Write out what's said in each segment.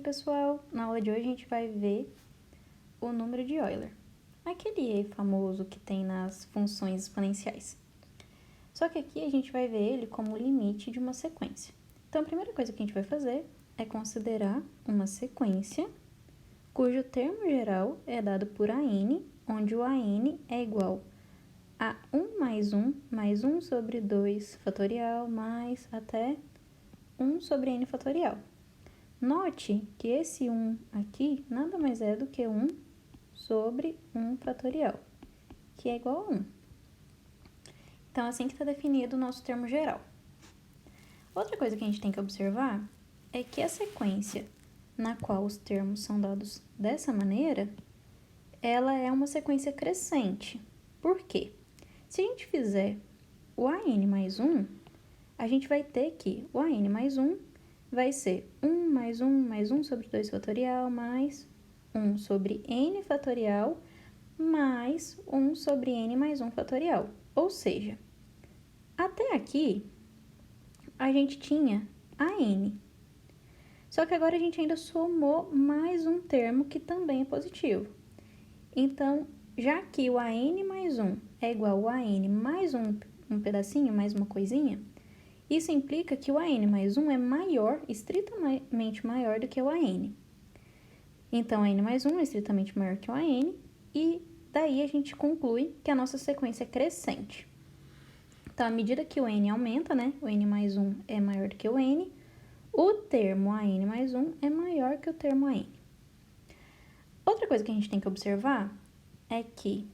pessoal! Na aula de hoje a gente vai ver o número de Euler, aquele famoso que tem nas funções exponenciais. Só que aqui a gente vai ver ele como o limite de uma sequência. Então, a primeira coisa que a gente vai fazer é considerar uma sequência cujo termo geral é dado por AN, onde o AN é igual a 1 mais 1 sobre 2 fatorial, mais até 1 sobre n fatorial. Note que esse 1 aqui nada mais é do que 1 sobre 1 fatorial, que é igual a 1. Então, assim que está definido o nosso termo geral. Outra coisa que a gente tem que observar é que a sequência na qual os termos são dados dessa maneira, ela é uma sequência crescente. Por quê? Se a gente fizer o AN mais 1, a gente vai ter que o AN mais 1 vai ser 1 mais 1 mais 1 sobre 2 fatorial mais 1 sobre n fatorial mais 1 sobre n mais 1 fatorial. Ou seja, até aqui a gente tinha AN. Só que agora a gente ainda somou mais um termo que também é positivo. Então, já que o AN mais 1 é igual ao AN mais um pedacinho, mais uma coisinha, isso implica que o AN mais 1 é maior, estritamente maior do que o AN. Então, AN mais 1 é estritamente maior que o AN, e daí a gente conclui que a nossa sequência é crescente. Então, à medida que o N aumenta, né, o N mais 1 é maior do que o N, o termo AN mais 1 é maior que o termo AN. Outra coisa que a gente tem que observar é que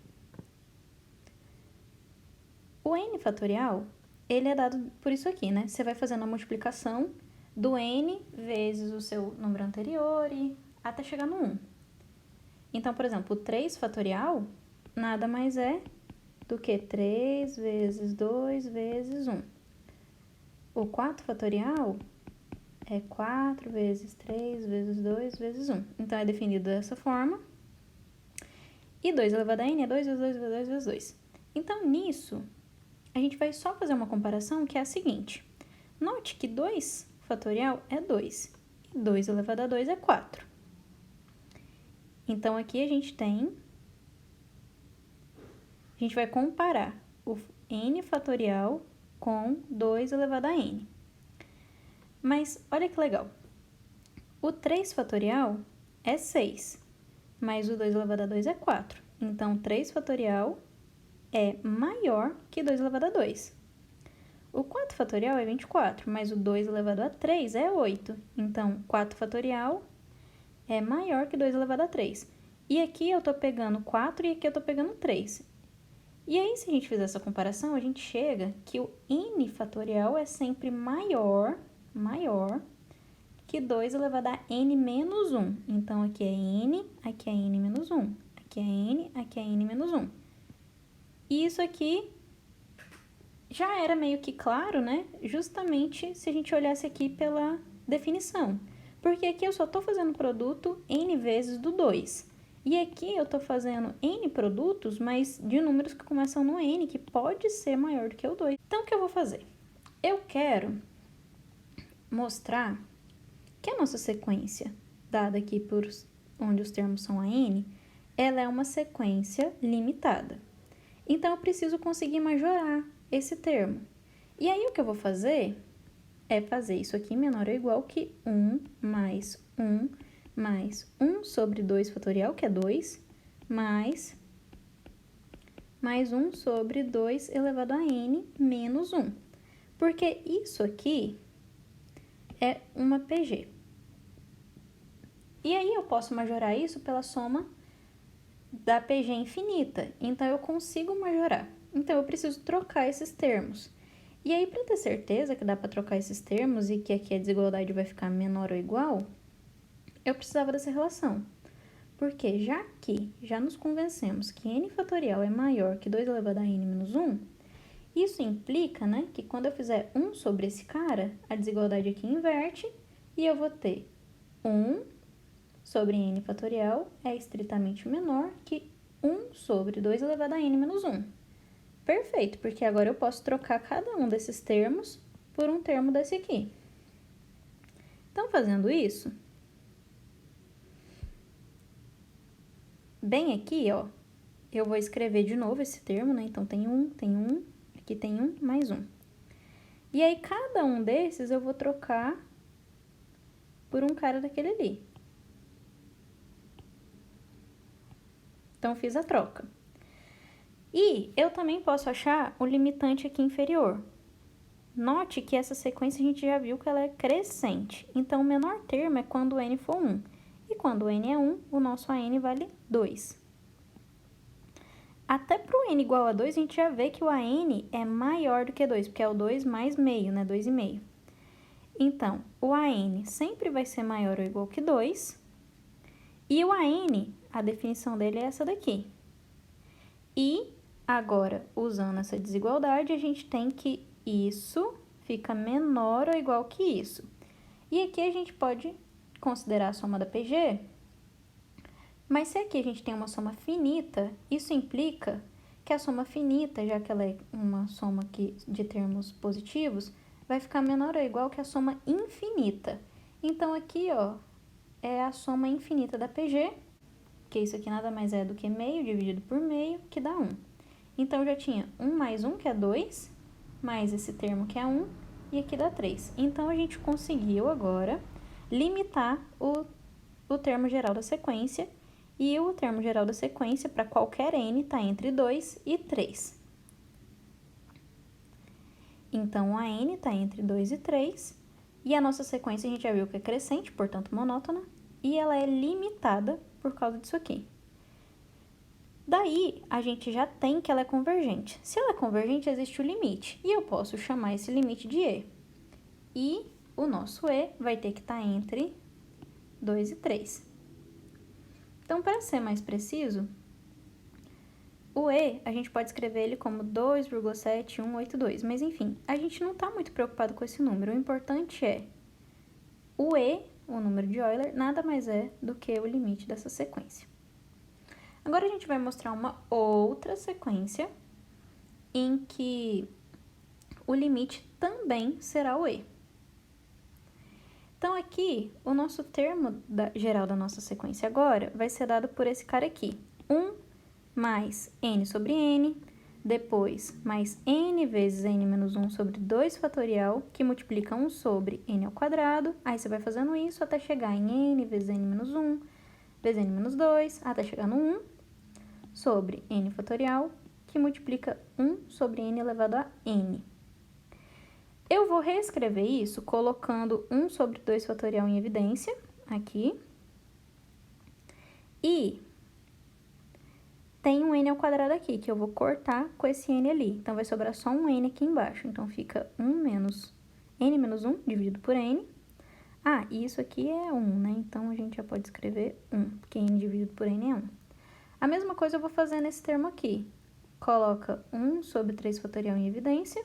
o N fatorial, ele é dado por isso aqui, né? Você vai fazendo a multiplicação do N vezes o seu número anterior e até chegar no 1. Então, por exemplo, o 3 fatorial nada mais é do que 3 vezes 2 vezes 1. O 4 fatorial é 4 vezes 3 vezes 2 vezes 1. Então, é definido dessa forma. E 2 elevado a n é 2 vezes 2 vezes 2 vezes 2. Então, nisso, a gente vai só fazer uma comparação que é a seguinte. Note que 2 fatorial é 2. E 2 elevado a 2 é 4. Então, aqui a gente vai comparar o n fatorial com 2 elevado a n. Mas, olha que legal. O 3 fatorial é 6, mas o 2 elevado a 2 é 4. Então, 3 fatorial é maior que 2 elevado a 2. O 4 fatorial é 24, mas o 2 elevado a 3 é 8. Então, 4 fatorial é maior que 2 elevado a 3. E aqui eu estou pegando 4 e aqui eu estou pegando 3. E aí, se a gente fizer essa comparação, a gente chega que o n fatorial é sempre maior que 2 elevado a n menos 1. Então, aqui é n, aqui é n menos 1. Aqui é n, aqui é n menos 1. E isso aqui já era meio que claro, né? Justamente se a gente olhasse aqui pela definição. Porque aqui eu só estou fazendo produto n vezes do 2. E aqui eu estou fazendo n produtos, mas de números que começam no n, que pode ser maior do que o 2. Então, o que eu vou fazer? Eu quero mostrar que a nossa sequência, dada aqui por onde os termos são a n, ela é uma sequência limitada. Então, eu preciso conseguir majorar esse termo. E aí, o que eu vou fazer é fazer isso aqui menor ou igual que 1 mais 1 mais 1 sobre 2 fatorial, que é 2, mais 1 sobre 2 elevado a n menos 1. Porque isso aqui é uma PG. E aí, eu posso majorar isso pela soma da PG infinita. Então, eu consigo majorar. Então, eu preciso trocar esses termos. E aí, para ter certeza que dá para trocar esses termos e que aqui a desigualdade vai ficar menor ou igual, eu precisava dessa relação. Porque já nos convencemos que n fatorial é maior que 2 elevado a n menos 1, isso implica, né, que quando eu fizer 1 sobre esse cara, a desigualdade aqui inverte e eu vou ter 1 sobre n fatorial é estritamente menor que 1 sobre 2 elevado a n menos 1. Perfeito, porque agora eu posso trocar cada um desses termos por um termo desse aqui. Então, fazendo isso, bem aqui, ó, eu vou escrever de novo esse termo, né? Então, tem um, aqui tem um, mais um. E aí, cada um desses eu vou trocar por um cara daquele ali. Então, fiz a troca. E eu também posso achar o limitante aqui inferior. Note que essa sequência a gente já viu que ela é crescente. Então, o menor termo é quando o n for 1. E quando o n é 1, o nosso AN vale 2. Até para o n igual a 2, a gente já vê que o AN é maior do que 2, porque é o 2 mais meio, né? 2,5. Então, o AN sempre vai ser maior ou igual que 2. E o AN, a definição dele é essa daqui. E agora, usando essa desigualdade, a gente tem que isso fica menor ou igual que isso. E aqui a gente pode considerar a soma da PG, mas se aqui a gente tem uma soma finita, isso implica que a soma finita, já que ela é uma soma aqui de termos positivos, vai ficar menor ou igual que a soma infinita. Então, aqui, ó, é a soma infinita da PG, que isso aqui nada mais é do que meio dividido por meio, que dá 1. Então, eu já tinha 1 mais 1, que é 2, mais esse termo que é 1, e aqui dá 3. Então, a gente conseguiu agora limitar o termo geral da sequência, e o termo geral da sequência, para qualquer n, está entre 2 e 3. Então, a n está entre 2 e 3, e a nossa sequência a gente já viu que é crescente, portanto monótona, e ela é limitada por causa disso aqui. Daí, a gente já tem que ela é convergente. Se ela é convergente, existe o limite, e eu posso chamar esse limite de e. E o nosso e vai ter que estar entre 2 e 3. Então, para ser mais preciso, o e, a gente pode escrever ele como 2,7182, mas enfim, a gente não está muito preocupado com esse número. O importante é o e, o número de Euler, nada mais é do que o limite dessa sequência. Agora, a gente vai mostrar uma outra sequência em que o limite também será o e. Então, aqui, o nosso termo geral da nossa sequência agora vai ser dado por esse cara aqui. 1 mais n sobre n, depois mais n vezes n menos 1 sobre 2 fatorial, que multiplica 1 sobre n ao quadrado. Aí, você vai fazendo isso até chegar em n vezes n menos 1, vezes n menos 2, até chegar no 1, sobre n fatorial, que multiplica 1 sobre n elevado a n. Eu vou reescrever isso colocando 1 sobre 2 fatorial em evidência, aqui. E tem um n ao quadrado aqui, que eu vou cortar com esse n ali. Então, vai sobrar só um n aqui embaixo. Então, fica 1 menos n menos 1 dividido por n. Ah, e isso aqui é 1, né? Então, a gente já pode escrever 1, porque n dividido por n é 1. A mesma coisa eu vou fazer nesse termo aqui. Coloca 1 sobre 3 fatorial em evidência.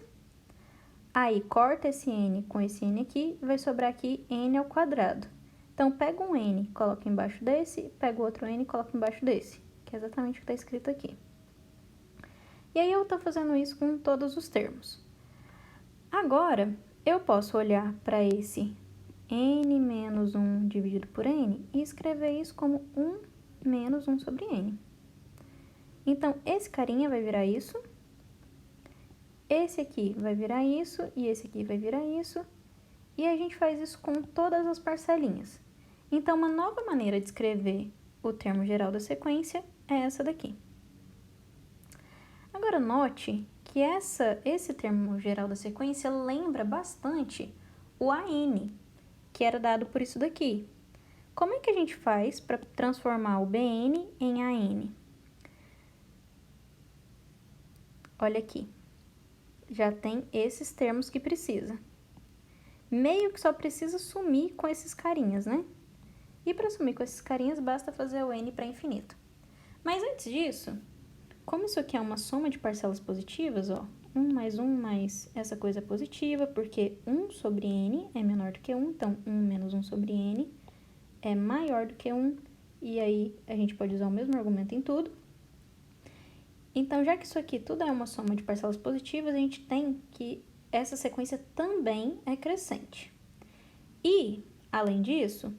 Aí, corta esse n com esse n aqui, vai sobrar aqui n ao quadrado. Então, pega um n, coloca embaixo desse, pega o outro n e coloca embaixo desse, que é exatamente o que está escrito aqui. E aí, eu estou fazendo isso com todos os termos. Agora, eu posso olhar para esse n menos 1 dividido por n e escrever isso como 1 menos 1 sobre n. Então, esse carinha vai virar isso. Esse aqui vai virar isso, e esse aqui vai virar isso, e a gente faz isso com todas as parcelinhas. Então, uma nova maneira de escrever o termo geral da sequência é essa daqui. Agora, note que esse termo geral da sequência lembra bastante o AN, que era dado por isso daqui. Como é que a gente faz para transformar o BN em AN? Olha aqui. Já tem esses termos que precisa. Meio que só precisa sumir com esses carinhas, né? E para sumir com esses carinhas, basta fazer o n para infinito. Mas antes disso, como isso aqui é uma soma de parcelas positivas, ó, 1 mais essa coisa é positiva, porque 1 sobre n é menor do que 1, então 1 menos 1 sobre n é maior do que 1, e aí a gente pode usar o mesmo argumento em tudo. Então, já que isso aqui tudo é uma soma de parcelas positivas, a gente tem que essa sequência também é crescente. E, além disso,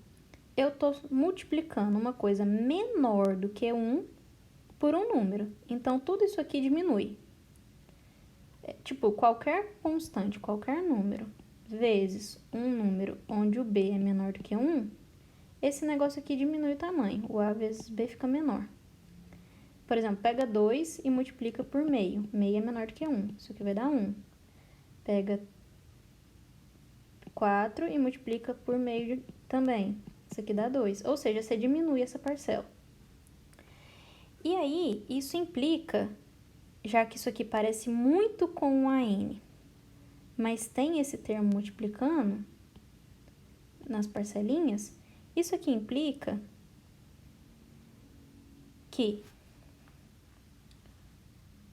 eu estou multiplicando uma coisa menor do que 1 por um número. Então, tudo isso aqui diminui. Tipo, qualquer constante, qualquer número, vezes um número onde o b é menor do que 1, esse negócio aqui diminui o tamanho. O a vezes b fica menor. Por exemplo, pega 2 e multiplica por meio. Meio é menor do que 1. Isso aqui vai dar 1. Pega 4 e multiplica por meio também. Isso aqui dá 2. Ou seja, você diminui essa parcela. E aí, isso implica, já que isso aqui parece muito com um AN, mas tem esse termo multiplicando nas parcelinhas, isso aqui implica que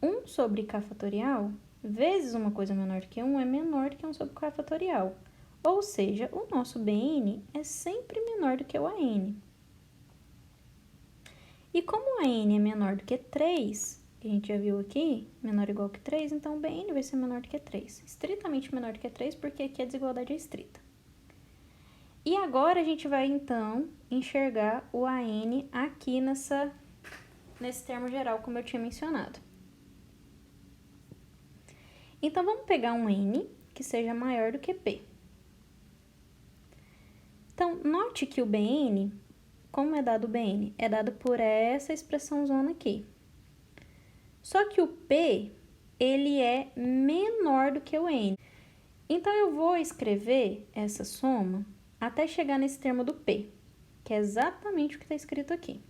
1 sobre k fatorial vezes uma coisa menor que 1 é menor do que 1 sobre k fatorial. Ou seja, o nosso BN é sempre menor do que o AN. E como o AN é menor do que 3, que a gente já viu aqui, menor ou igual que 3, então o BN vai ser menor do que 3. Estritamente menor do que 3, porque aqui a desigualdade é estrita. E agora a gente vai, então, enxergar o AN aqui nesse termo geral, como eu tinha mencionado. Então, vamos pegar um N que seja maior do que P. Então, note que o BN, como é dado o BN? É dado por essa expressão zona aqui. Só que o P, ele é menor do que o N. Então, eu vou escrever essa soma até chegar nesse termo do P, que é exatamente o que está escrito aqui.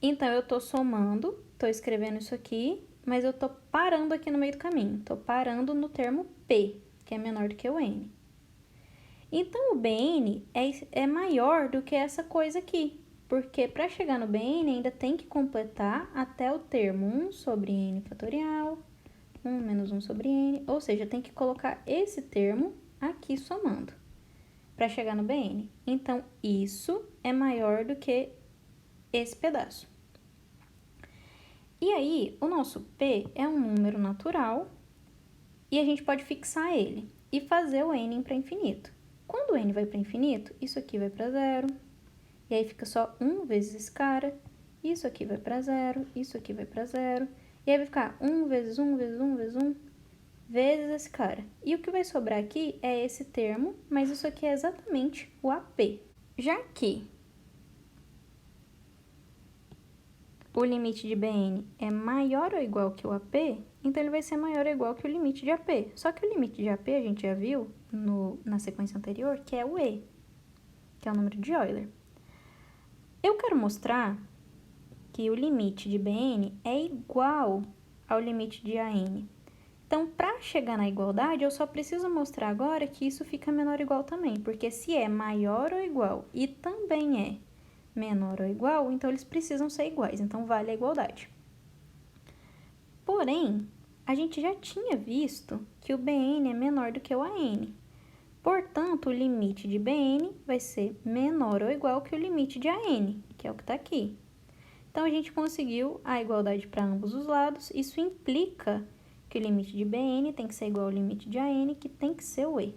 Então, eu estou somando, estou escrevendo isso aqui, mas eu estou parando aqui no meio do caminho. Estou parando no termo P, que é menor do que o N. Então, o BN é maior do que essa coisa aqui, porque para chegar no BN ainda tem que completar até o termo 1 sobre n fatorial, 1 menos 1 sobre n, ou seja, tem que colocar esse termo aqui somando para chegar no BN. Então, isso é maior do que esse pedaço. E aí, o nosso P é um número natural e a gente pode fixar ele e fazer o n para infinito. Quando o n vai para infinito, isso aqui vai para zero, e aí fica só 1 vezes esse cara, isso aqui vai para zero, isso aqui vai para zero, e aí vai ficar 1 vezes 1 vezes 1 vezes 1 vezes esse cara. E o que vai sobrar aqui é esse termo, mas isso aqui é exatamente o AP. Já que o limite de BN é maior ou igual que o AP, então ele vai ser maior ou igual que o limite de AP. Só que o limite de AP a gente já viu na sequência anterior, que é o E, que é o número de Euler. Eu quero mostrar que o limite de BN é igual ao limite de AN. Então, para chegar na igualdade, eu só preciso mostrar agora que isso fica menor ou igual também, porque se é maior ou igual e também é menor ou igual, então eles precisam ser iguais, então vale a igualdade. Porém, a gente já tinha visto que o BN é menor do que o AN. Portanto, o limite de BN vai ser menor ou igual que o limite de AN, que é o que está aqui. Então, a gente conseguiu a igualdade para ambos os lados. Isso implica que o limite de BN tem que ser igual ao limite de AN, que tem que ser o E.